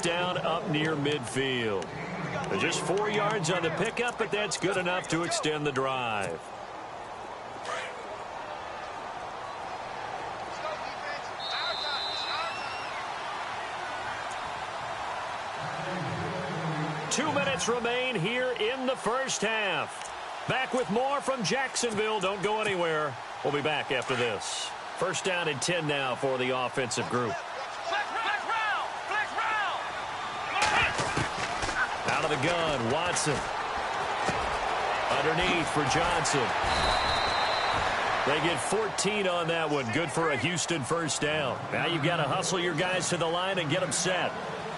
down up near midfield. Just 4 yards on the pickup, but that's good enough to extend the drive. Two minutes remain here in the first half. Back with more from Jacksonville. Don't go anywhere. We'll be back after this. First down and 10 now for the offensive group. Out of the gun, Watson. Underneath for Johnson. They get 14 on that one. Good for a Houston first down. Now you've got to hustle your guys to the line and get them set.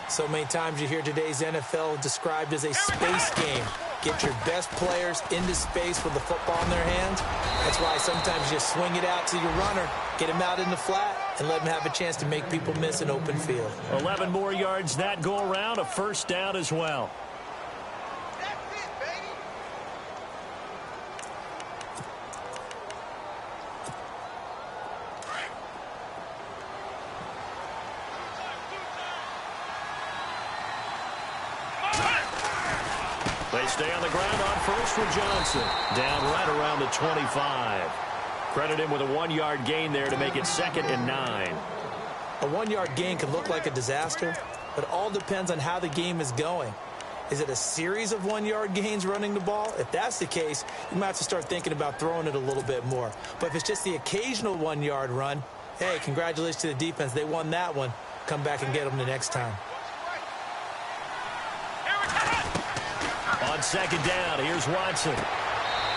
So many times you hear today's NFL described as a space game. Get your best players into space with the football in their hands. That's why sometimes you swing it out to your runner, get him out in the flat, and let him have a chance to make people miss an open field. 11 more yards that go around, a first down as well. They stay on the ground on first with Johnson. Down right around the 25. Credit him with a 1-yard gain there to make it 2nd and 9. A 1-yard gain can look like a disaster, but it all depends on how the game is going. Is it a series of 1-yard gains running the ball? If that's the case, you might have to start thinking about throwing it a little bit more. But if it's just the occasional 1-yard run, hey, congratulations to the defense. They won that one. Come back and get them the next time. On second down, here's Watson.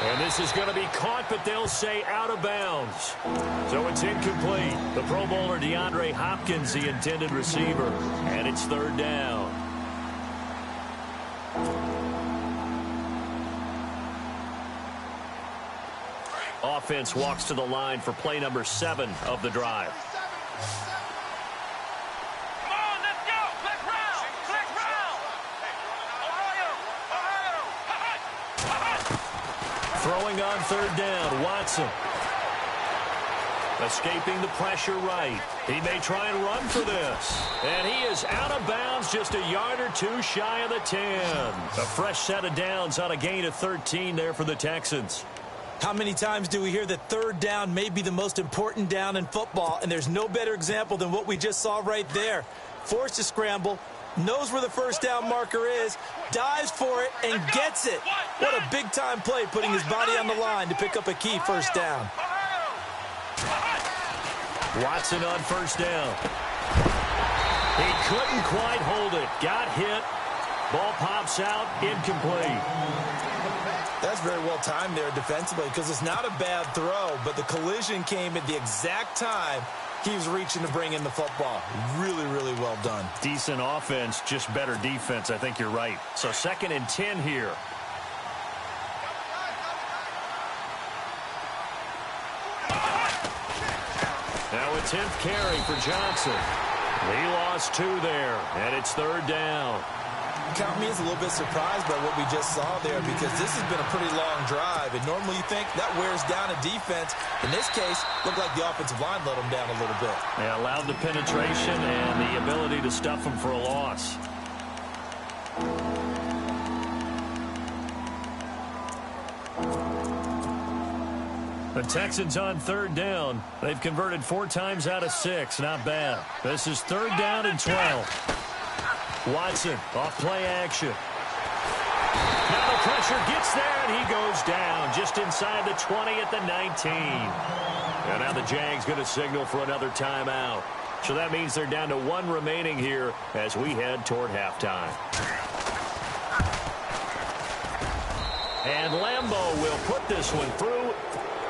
And this is going to be caught, but they'll say out of bounds. So it's incomplete. The Pro Bowler DeAndre Hopkins, the intended receiver. And it's 3rd down. Offense walks to the line for play number 7 of the drive. Throwing on 3rd down, Watson. Escaping the pressure right. He may try and run for this. And he is out of bounds, just a yard or two shy of the 10. A fresh set of downs on a gain of 13 there for the Texans. How many times do we hear that 3rd down may be the most important down in football, and there's no better example than what we just saw right there. Forced to scramble, knows where the first down marker is, dives for it, and gets it. What a big-time play, putting his body on the line to pick up a key first down. Watson on first down. He couldn't quite hold it. Got hit. Ball pops out, incomplete. That's very well timed there defensively, because it's not a bad throw, but the collision came at the exact time he was reaching to bring in the football. Really, really well done. Decent offense, just better defense. I think you're right. So 2nd and 10 here. Now a 10th carry for Johnson. He lost 2 there, and it's 3rd down. Count me as a little bit surprised by what we just saw there, because this has been a pretty long drive, and normally you think that wears down a defense. In this case, looked like the offensive line let them down a little bit. They allowed the penetration and the ability to stuff them for a loss. The Texans on 3rd down. They've converted 4 times out of 6. Not bad. This is 3rd down and 12. Watson off play action. Now the pressure gets there, and he goes down just inside the 20 at the 19. And now the Jags going to signal for another timeout. So that means they're down to 1 remaining here as we head toward halftime. And Lambeau will put this one through.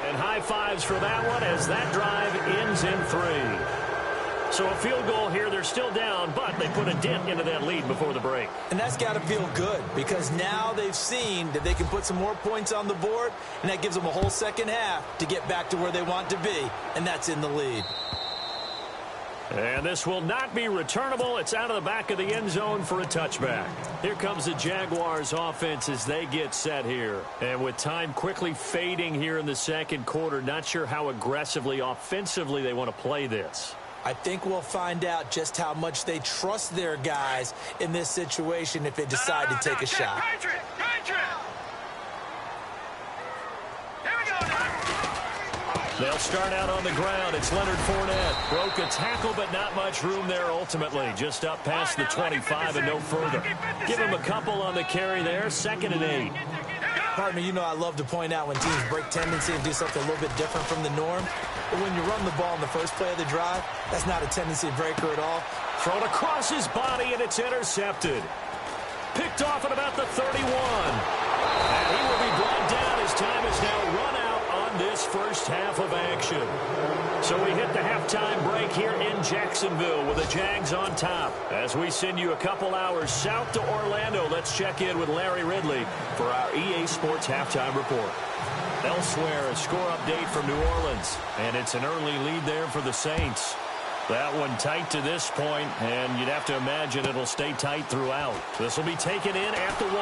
And high fives for that one as that drive ends in 3. So a field goal here. They're still down, but they put a dent into that lead before the break. And that's got to feel good, because now they've seen that they can put some more points on the board, and that gives them a whole second half to get back to where they want to be, and that's in the lead. And this will not be returnable. It's out of the back of the end zone for a touchback. Here comes the Jaguars offense as they get set here. And with time quickly fading here in the second quarter, not sure how aggressively, offensively they want to play this. I think we'll find out just how much they trust their guys in this situation if they decide to take a shot. They'll start out on the ground. It's Leonard Fournette. Broke a tackle, but not much room there ultimately. Just up past the 25 and no further. Give him a couple on the carry there. 2nd and 8. Partner, you know I love to point out when teams break tendency and do something a little bit different from the norm. But when you run the ball in the first play of the drive, that's not a tendency breaker at all. Thrown across his body, and it's intercepted. Picked off at about the 31. And he will be brought down. His time is now run out on this first half of action. So we hit the halftime break here in Jacksonville with the Jags on top. As we send you a couple hours south to Orlando, let's check in with Larry Ridley for our EA Sports Halftime Report. Elsewhere, a score update from New Orleans, and it's an early lead there for the Saints. That one tight to this point, and you'd have to imagine it'll stay tight throughout. This will be taken in at the 1.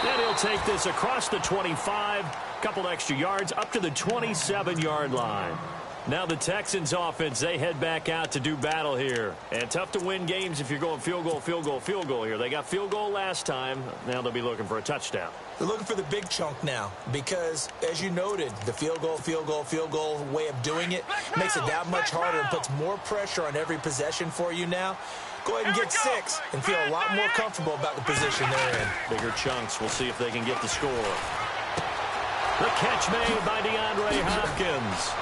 Then he'll take this across the 25, couple extra yards up to the 27-yard line. Now the Texans offense, they head back out to do battle here. And tough to win games if you're going field goal, field goal, field goal here. They got field goal last time. Now they'll be looking for a touchdown. They're looking for the big chunk now because, as you noted, the field goal way of doing it makes it that much harder and puts more pressure on every possession for you now. Go ahead and get 6 and feel a lot more comfortable about the position they're in. Bigger chunks. We'll see if they can get the score. The catch made by DeAndre Hopkins.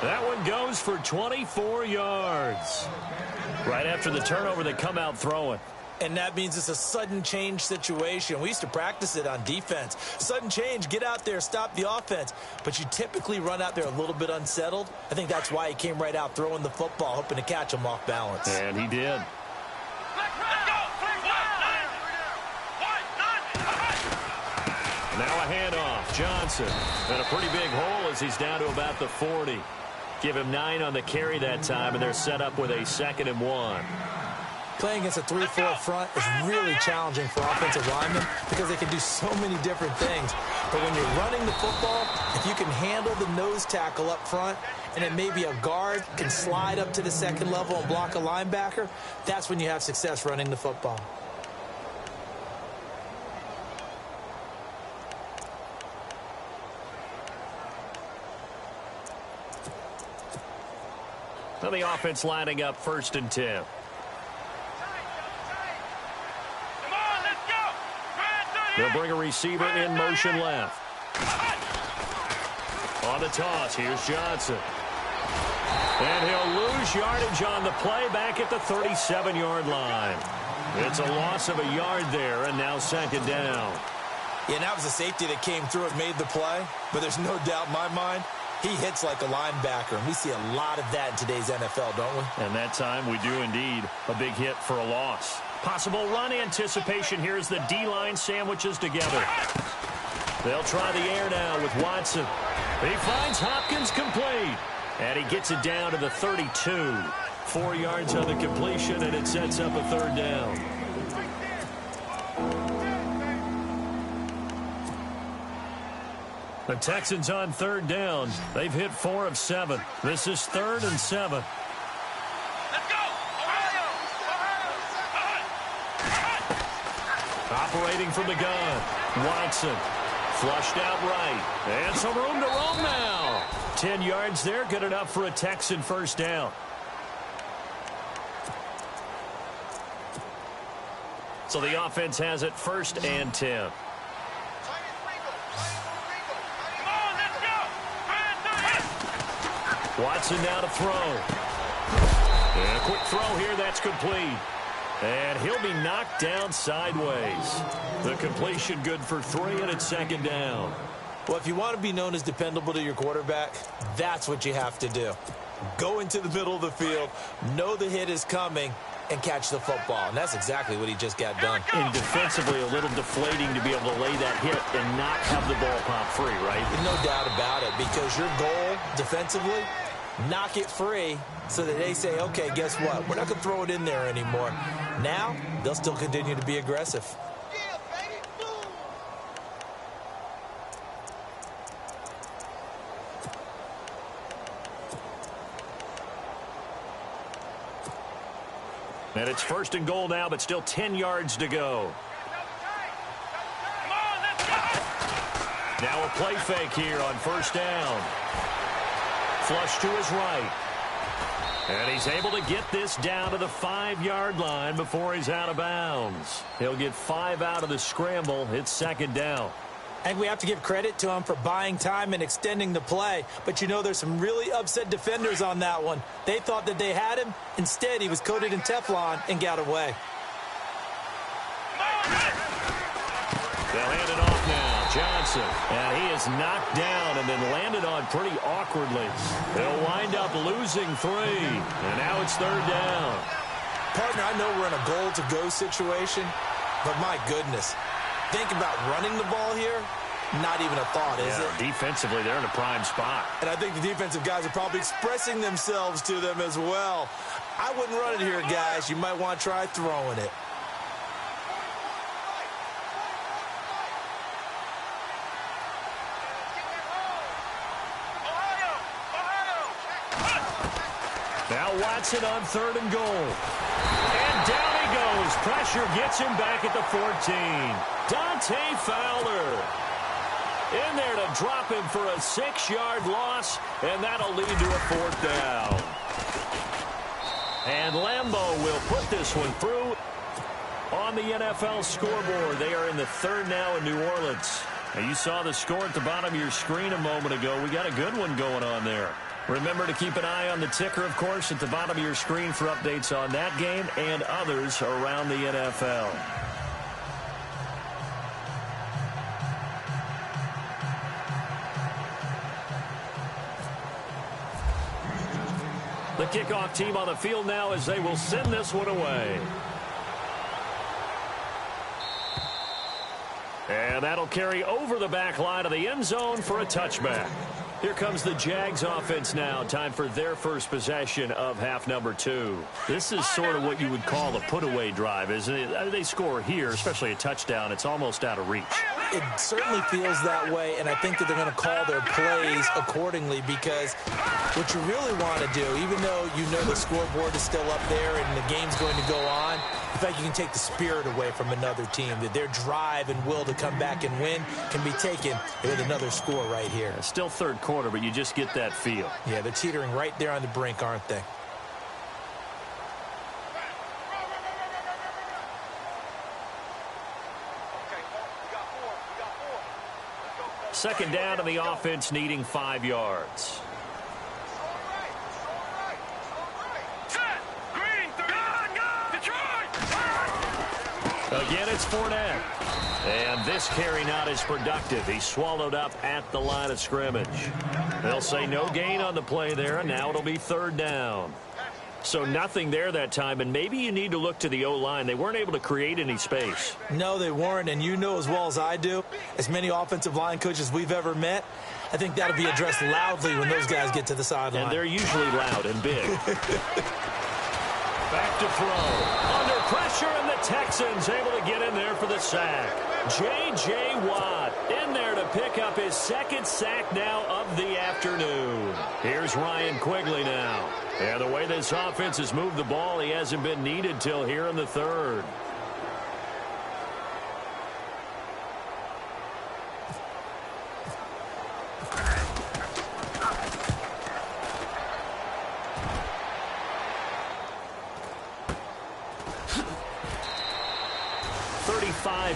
That one goes for 24 yards. Right after the turnover, they come out throwing. And that means it's a sudden change situation. We used to practice it on defense. Sudden change, get out there, stop the offense. But you typically run out there a little bit unsettled. I think that's why he came right out throwing the football, hoping to catch him off balance. And he did. Now a handoff. Johnson. And a pretty big hole as he's down to about the 40. Give him 9 on the carry that time, and they're set up with a 2nd and 1. Playing against a 3-4 front is really challenging for offensive linemen because they can do so many different things. But when you're running the football, if you can handle the nose tackle up front, and then maybe a guard can slide up to the 2nd level and block a linebacker, that's when you have success running the football. Now the offense lining up 1st and 10. They'll bring a receiver in motion left. On the toss, here's Johnson. And he'll lose yardage on the play back at the 37-yard line. It's a loss of a yard there, and now 2nd down. Yeah, and that was a safety that came through and made the play, but there's no doubt in my mind he hits like a linebacker, and we see a lot of that in today's NFL, don't we? And that time we do indeed. A big hit for a loss. Possible run anticipation here as the D-line sandwiches together. They'll try the air now with Watson. He finds Hopkins complete. And he gets it down to the 32. 4 yards on the completion, and it sets up a 3rd down. The Texans on 3rd down. They've hit 4 of 7. This is 3rd and 7. Operating from the gun. Watson. Flushed out right. And some room to roam now. 10 yards there. Good enough for a Texan 1st down. So the offense has it 1st and 10. Watson now to throw. And a quick throw here. That's complete. And he'll be knocked down sideways. The completion good for 3, and it's 2nd down. Well, if you want to be known as dependable to your quarterback, that's what you have to do. Go into the middle of the field, know the hit is coming, and catch the football. And that's exactly what he just got done. And defensively, a little deflating to be able to lay that hit and not have the ball pop free, right? No doubt about it, because your goal defensively, knock it free so that they say, okay, guess what? We're not going to throw it in there anymore. Now, they'll still continue to be aggressive. And it's first and goal now, but still 10 yards to go. Now a play fake here on first down. Flush to his right. And he's able to get this down to the 5-yard line before he's out of bounds. He'll get 5 out of the scramble. It's second down. And we have to give credit to him for buying time and extending the play. But, you know, there's some really upset defenders on that one. They thought that they had him. Instead, he was coated in Teflon and got away. They'll hand it off now. Johnson. And he is knocked down and then landed on pretty awkwardly. They'll wind up losing 3. And now it's third down. Partner, I know we're in a goal-to-go situation, but my goodness. Think about running the ball here. Not even a thought, is it? Defensively, they're in a prime spot. And I think the defensive guys are probably expressing themselves to them as well. I wouldn't run it here, guys. You might want to try throwing it. Now Watson on third and goal. And down he goes. Pressure gets him back at the 14. Dante Fowler in there to drop him for a 6-yard loss, and that'll lead to a fourth down. And Lambeau will put this one through on the NFL scoreboard. They are in the third now in New Orleans. Now, you saw the score at the bottom of your screen a moment ago. We got a good one going on there. Remember to keep an eye on the ticker, of course, at the bottom of your screen for updates on that game and others around the NFL. The kickoff team on the field now as they will send this one away. And that'll carry over the back line of the end zone for a touchback. Here comes the Jags offense now. Time for their first possession of half number 2. This is sort of what you would call a put-away drive, isn't it? They score here, especially a touchdown. It's almost out of reach. It certainly feels that way, and I think that they're going to call their plays accordingly because what you really want to do, even though you know the scoreboard is still up there and the game's going to go on, in fact, you can take the spirit away from another team, that their drive and will to come back and win can be taken with another score right here. It's still third quarter, but you just get that feel. Yeah, they're teetering right there on the brink, aren't they? Second down, and the offense needing 5 yards. Again, it's Fournette. And this carry not as productive. He's swallowed up at the line of scrimmage. They'll say no gain on the play there, and now it'll be third down. So nothing there that time, and maybe you need to look to the O-line. They weren't able to create any space. No, they weren't, and you know as well as I do, as many offensive line coaches we've ever met, I think that'll be addressed loudly when those guys get to the sideline. And they're usually loud and big. Back to throw. Under pressure, and the Texans able to get in there for the sack. J.J. Watt in there to pick up his second sack now of the afternoon. Here's Ryan Quigley now. And the way this offense has moved the ball, he hasn't been needed till here in the third.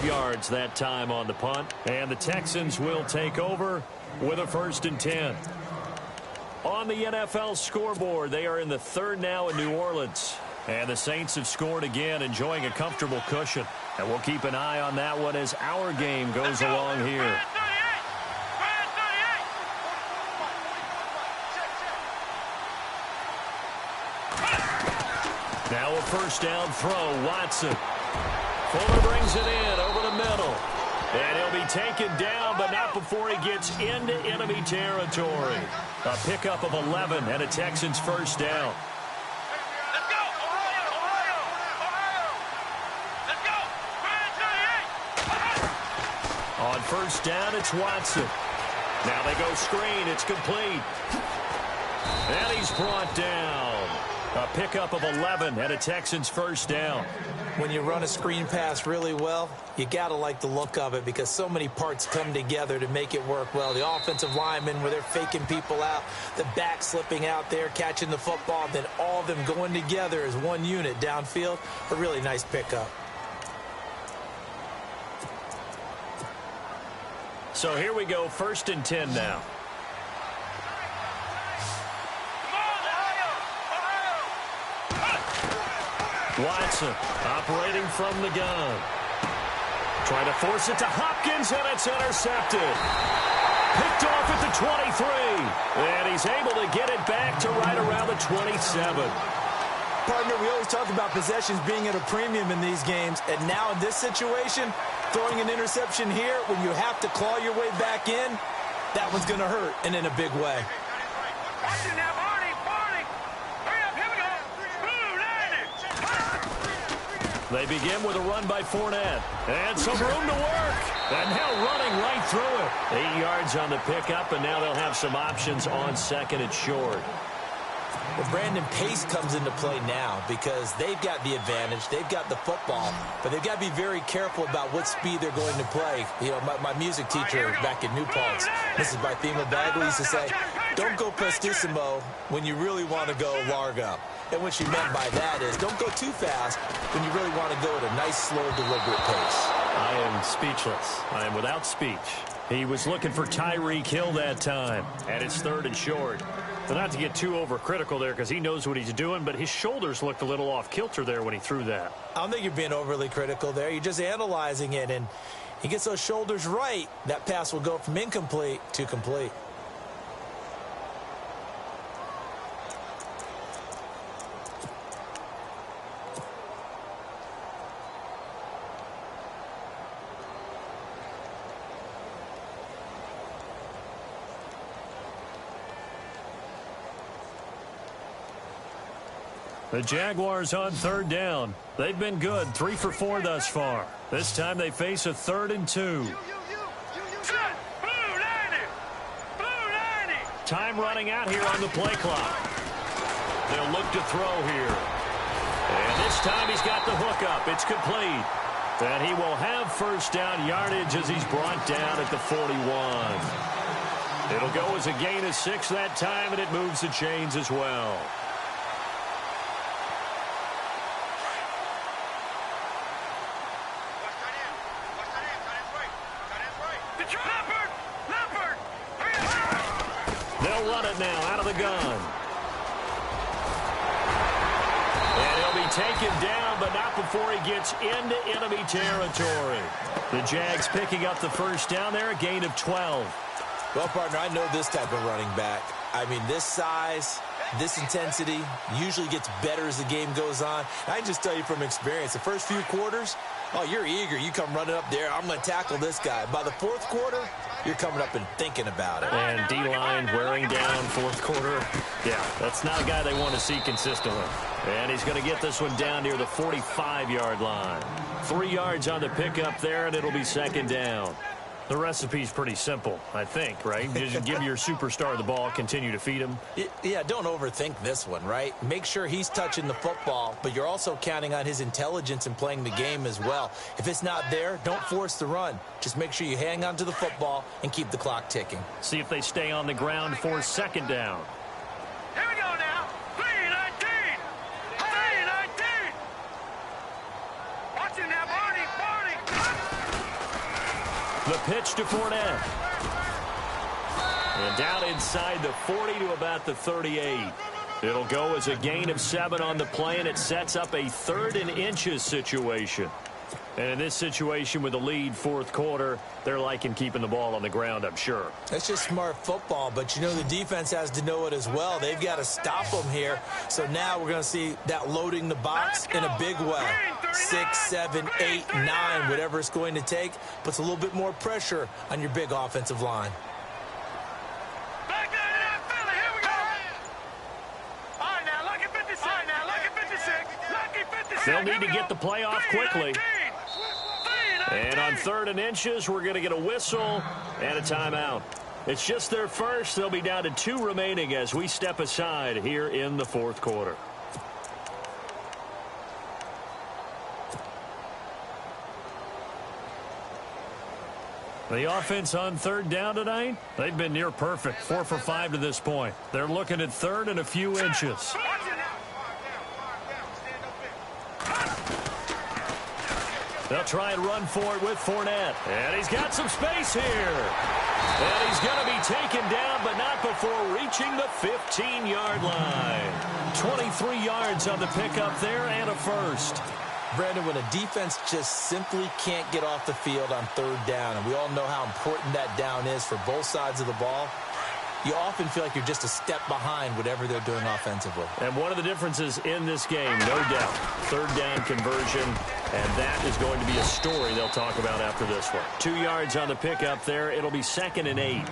Yards that time on the punt, and the Texans will take over with a 1st and 10. On the NFL scoreboard, they are in the third now in New Orleans, and the Saints have scored again, enjoying a comfortable cushion, and we'll keep an eye on that one as our game goes along here. Now a first down throw, Watson. Fuller brings it in over the middle. And he'll be taken down, but not before he gets into enemy territory. A pickup of 11 and a Texans first down. Let's go, Ohio! Let's go! On first down, it's Watson. Now they go screen. It's complete. And he's brought down. A pickup of 11 and a Texans first down. When you run a screen pass really well, you got to like the look of it because so many parts come together to make it work well. The offensive linemen, where they're faking people out, the back slipping out there, catching the football, then all of them going together as one unit downfield. A really nice pickup. So here we go, 1st and 10 now. Watson operating from the gun. Trying to force it to Hopkins, and it's intercepted. Picked off at the 23. And he's able to get it back to right around the 27. Partner, we always talk about possessions being at a premium in these games. And now in this situation, throwing an interception here when you have to claw your way back in, that one's going to hurt, and in a big way. They begin with a run by Fournette. And some room to work. And now running right through it. 8 yards on the pickup, and now they'll have some options on 2nd and short. Well, Brandon, pace comes into play now because they've got the advantage. They've got the football, but they've got to be very careful about what speed they're going to play. You know, my music teacher back in New Paltz, Mrs. Barthema Bagley, used to say, don't go prestissimo when you really want to go largo. And what she meant by that is don't go too fast when you really want to go at a nice, slow, deliberate pace. I am speechless. I am without speech. He was looking for Tyreek Hill that time, and it's 3rd and short. But not to get too overcritical there because he knows what he's doing, but his shoulders looked a little off kilter there when he threw that. I don't think you're being overly critical there. You're just analyzing it, and he gets those shoulders right. That pass will go from incomplete to complete. The Jaguars on 3rd down. They've been good, 3 for 4 thus far. This time they face a 3rd and 2. Time running out here on the play clock. They'll look to throw here. And this time he's got the hook up. It's complete. And he will have first down yardage as he's brought down at the 41. It'll go as a gain of 6 that time, and it moves the chains as well. They'll run it now out of the gun. And he'll be taken down, but not before he gets into enemy territory. The Jags picking up the first down there, a gain of 12. Well, partner, I know this type of running back. I mean, this size, this intensity usually gets better as the game goes on. And I can just tell you from experience, the first few quarters, oh, you're eager. You come running up there. I'm going to tackle this guy. By the 4th quarter, you're coming up and thinking about it. And D-line wearing down 4th quarter. Yeah, that's not a guy they want to see consistently. And he's going to get this one down near the 45-yard line. 3 yards on the pickup there, and it'll be 2nd down. The recipe's pretty simple, I think, right? Just give your superstar the ball, continue to feed him. Yeah, don't overthink this one, right? Make sure he's touching the football, but you're also counting on his intelligence in playing the game as well. If it's not there, don't force the run. Just make sure you hang on to the football and keep the clock ticking. See if they stay on the ground for 2nd down. Here we go now. 3-19. 3-19. Watch it now, Barney. The pitch to Fournette. And down inside the 40 to about the 38. It'll go as a gain of 7 on the play, and it sets up a 3rd and inches situation. And in this situation with the lead 4th quarter, they're liking keeping the ball on the ground, I'm sure. That's just smart football, but you know the defense has to know it as well. They've got to stop them here. So now we're going to see that loading the box in a big way. 6, 7, 8, 9, whatever it's going to take, puts a little bit more pressure on your big offensive line. They'll need to get the play off quickly. And on 3rd and inches, we're going to get a whistle and a timeout. It's just their first. They'll be down to 2 remaining as we step aside here in the 4th quarter. The offense on third down tonight, they've been near perfect, 4 for 5 to this point. They're looking at third and a few inches. They'll try and run for it with Fournette. And he's got some space here. And he's going to be taken down, but not before reaching the 15-yard line. 23 yards on the pickup there and a first. Brandon, when a defense just simply can't get off the field on third down, and we all know how important that down is for both sides of the ball, you often feel like you're just a step behind whatever they're doing offensively. And one of the differences in this game, no doubt, third down conversion, and that is going to be a story they'll talk about after this one. 2 yards on the pickup there. It'll be 2nd and 8.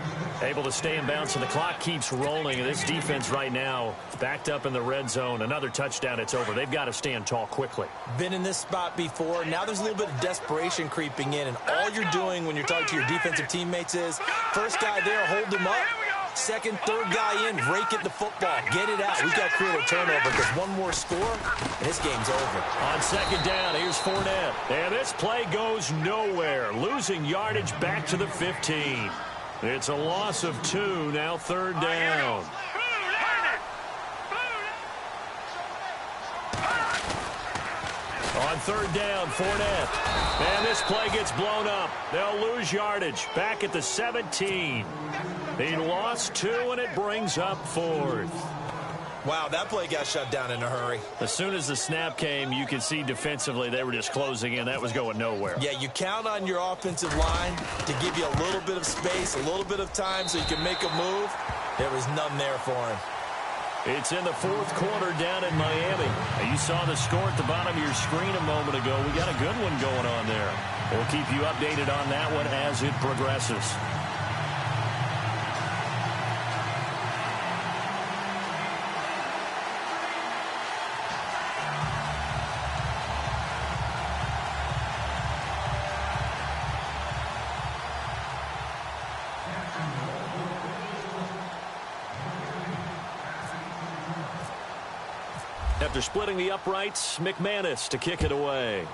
Able to stay in bounds, and the clock keeps rolling. And this defense right now backed up in the red zone. Another touchdown, it's over. They've got to stand tall quickly. Been in this spot before. Now there's a little bit of desperation creeping in, and all you're doing when you're talking to your defensive teammates is, first guy there, hold him up. Second, third guy in, rake at the football. Get it out. We've got to create a turnover because one more score, and this game's over. On second down, here's Fournette. And this play goes nowhere. Losing yardage back to the 15. It's a loss of 2, now third down. On third down, Fournette. And this play gets blown up. They'll lose yardage back at the 17. He lost 2, and it brings up 4th. Wow, that play got shut down in a hurry. As soon as the snap came, you could see defensively they were just closing in. That was going nowhere. Yeah, you count on your offensive line to give you a little bit of space, a little bit of time so you can make a move. There was none there for him. It's in the 4th quarter down in Miami. You saw the score at the bottom of your screen a moment ago. We got a good one going on there. We'll keep you updated on that one as it progresses. After splitting the uprights, McManus to kick it away.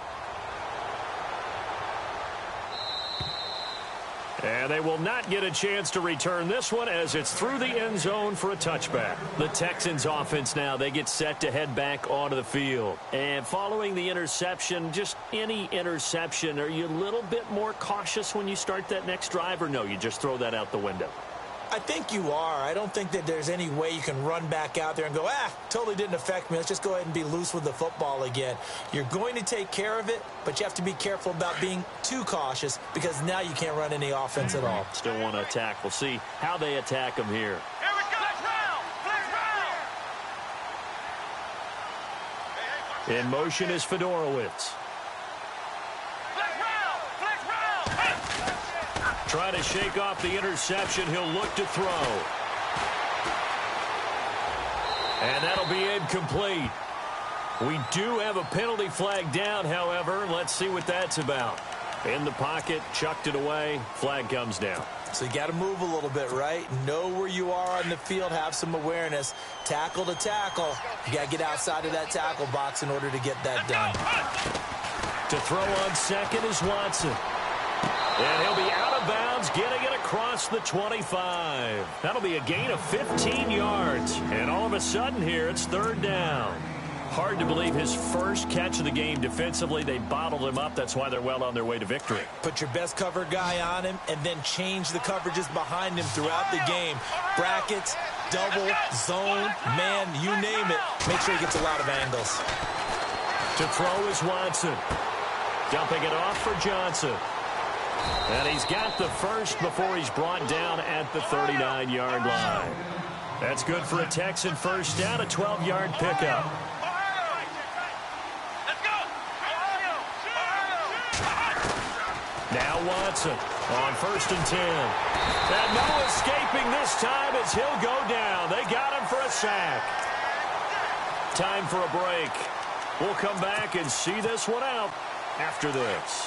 And they will not get a chance to return this one as it's through the end zone for a touchback. The Texans offense now, they get set to head back onto the field. And following the interception, just any interception, are you a little bit more cautious when you start that next drive, or no, you just throw that out the window? I think you are. I don't think that there's any way you can run back out there and go, totally didn't affect me. Let's just go ahead and be loose with the football again. You're going to take care of it, but you have to be careful about being too cautious because now you can't run any offense at all. Still want to attack. We'll see how they attack them here. Here we go. In motion is Fedorowicz. Trying to shake off the interception. He'll look to throw. And that'll be incomplete. We do have a penalty flag down, however. Let's see what that's about. In the pocket, chucked it away. Flag comes down. So you got to move a little bit, right? Know where you are on the field. Have some awareness. Tackle to tackle. You got to get outside of that tackle box in order to get that done. To throw on second is Watson. And he'll be out of bounds, getting it across the 25. That'll be a gain of 15 yards. And all of a sudden here, it's third down. Hard to believe his first catch of the game defensively. They bottled him up. That's why they're well on their way to victory. Put your best cover guy on him and then change the coverages behind him throughout the game. Brackets, double, zone, man, you name it. Make sure he gets a lot of angles. To throw is Watson. Dumping it off for Johnson. And he's got the first before he's brought down at the 39-yard line. That's good for a Texan first down, a 12-yard pickup. Now Watson on 1st and 10. And no escaping this time as he'll go down. They got him for a sack. Time for a break. We'll come back and see this one out after this.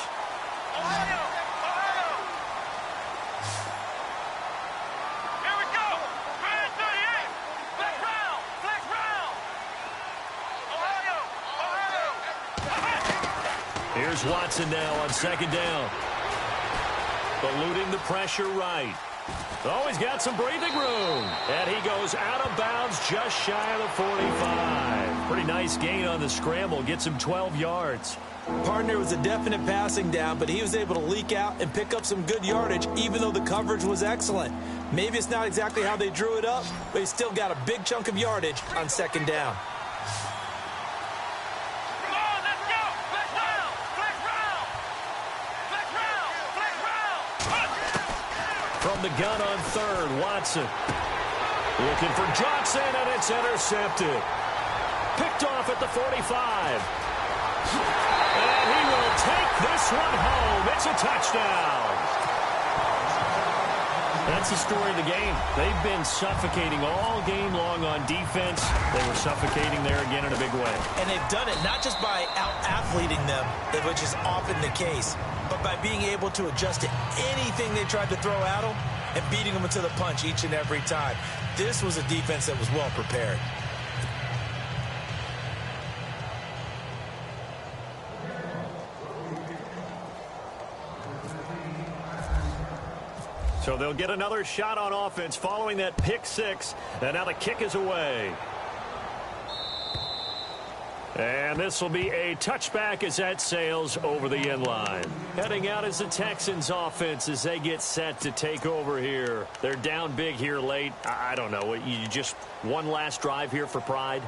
Here's Watson now on 2nd down. eluding the pressure right. Oh, he's got some breathing room. And he goes out of bounds just shy of the 45. Pretty nice gain on the scramble. Gets him 12 yards. Partner was a definite passing down, but he was able to leak out and pick up some good yardage, even though the coverage was excellent. Maybe it's not exactly how they drew it up, but he still got a big chunk of yardage on second down. Come on, let's go. Flex round. Flex round. Flex round. Flex round. From the gun on third, Watson. Looking for Johnson, and it's intercepted. Picked off at the 45. And he will take this one home. It's a touchdown. That's the story of the game. They've been suffocating all game long on defense. They were suffocating there again in a big way. And they've done it not just by out-athleting them, which is often the case, but by being able to adjust to anything they tried to throw at them and beating them to the punch each and every time. This was a defense that was well prepared. So they'll get another shot on offense following that pick six. And now the kick is away. And this will be a touchback as that sails over the end line. Heading out is the Texans offense as they get set to take over here. They're down big here late. I don't know. You just one last drive here for pride?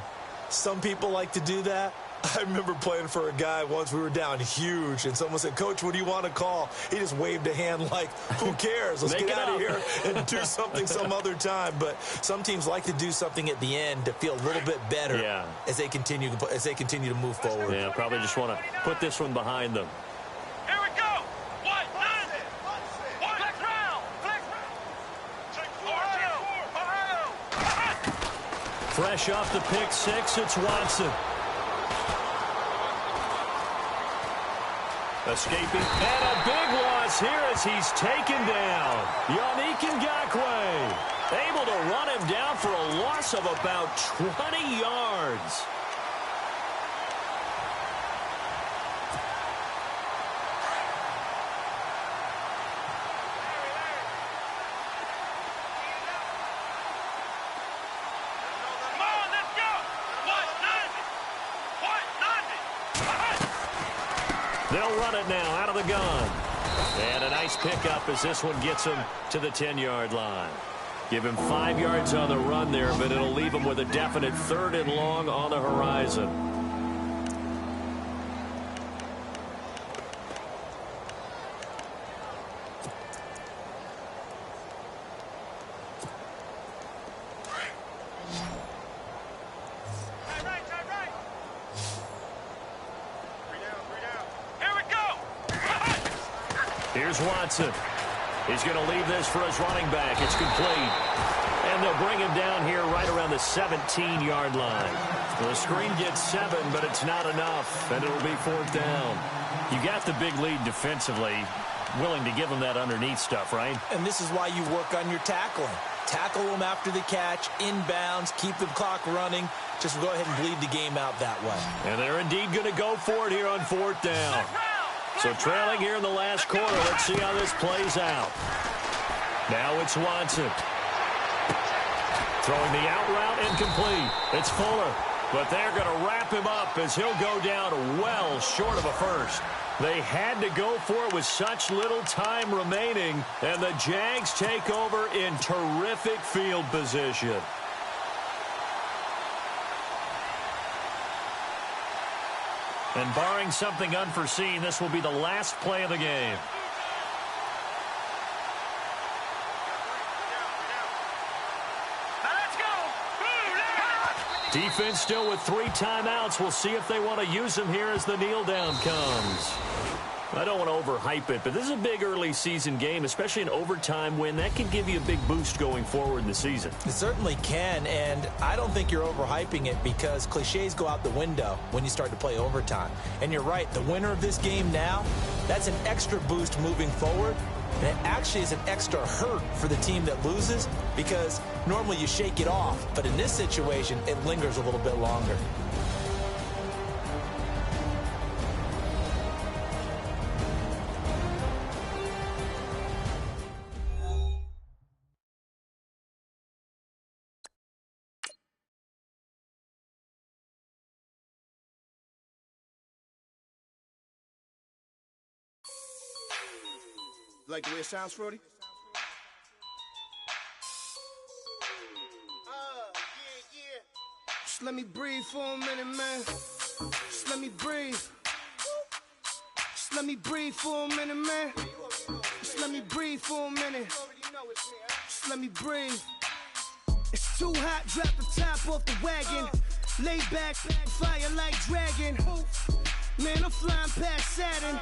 Some people like to do that. I remember playing for a guy once. We were down huge, and someone said, "Coach, what do you want to call?" He just waved a hand like, who cares? Let's get out of here and do something some other time. But some teams like to do something at the end to feel a little bit better as they continue to move forward. Yeah, probably just want to put this one behind them. Here we go. One, flex round. Flex round. Fresh off the pick six, it's Watson. Escaping, and a big loss here as he's taken down. Yannick Ngakoue able to run him down for a loss of about 20 yards. They'll run it now out of the gun. And a nice pickup as this one gets him to the 10-yard line. Give him 5 yards on the run there, but it'll leave him with a definite 3rd and long on the horizon. Here's Watson. He's going to leave this for his running back. It's complete. And they'll bring him down here right around the 17-yard line. The screen gets 7, but it's not enough, and it'll be 4th down. You got the big lead defensively, willing to give him that underneath stuff, right? And this is why you work on your tackling. Tackle them after the catch, inbounds, keep the clock running. Just go ahead and bleed the game out that way. And they're indeed going to go for it here on 4th down. So trailing here in the last quarter. Let's see how this plays out. Now it's Watson. Throwing the out route incomplete. It's Fuller. But they're going to wrap him up as he'll go down well short of a first. They had to go for it with such little time remaining. And the Jags take over in terrific field position. And barring something unforeseen, this will be the last play of the game. Defense still with 3 timeouts. We'll see if they want to use them here as the kneel down comes. I don't want to overhype it, but this is a big early season game, especially an overtime win. That can give you a big boost going forward in the season. It certainly can, and I don't think you're overhyping it because cliches go out the window when you start to play overtime. And you're right, the winner of this game now, that's an extra boost moving forward. And it actually is an extra hurt for the team that loses because normally you shake it off, but in this situation, it lingers a little bit longer. Like the way it sounds, Frody? Just let me breathe for a minute, man. Just let me breathe. Just let me breathe for a minute, man. Just let me breathe for a minute. Just let me breathe. It's too hot, drop the top off the wagon. Lay back, fire like dragon. Man, I'm flying past Saturn.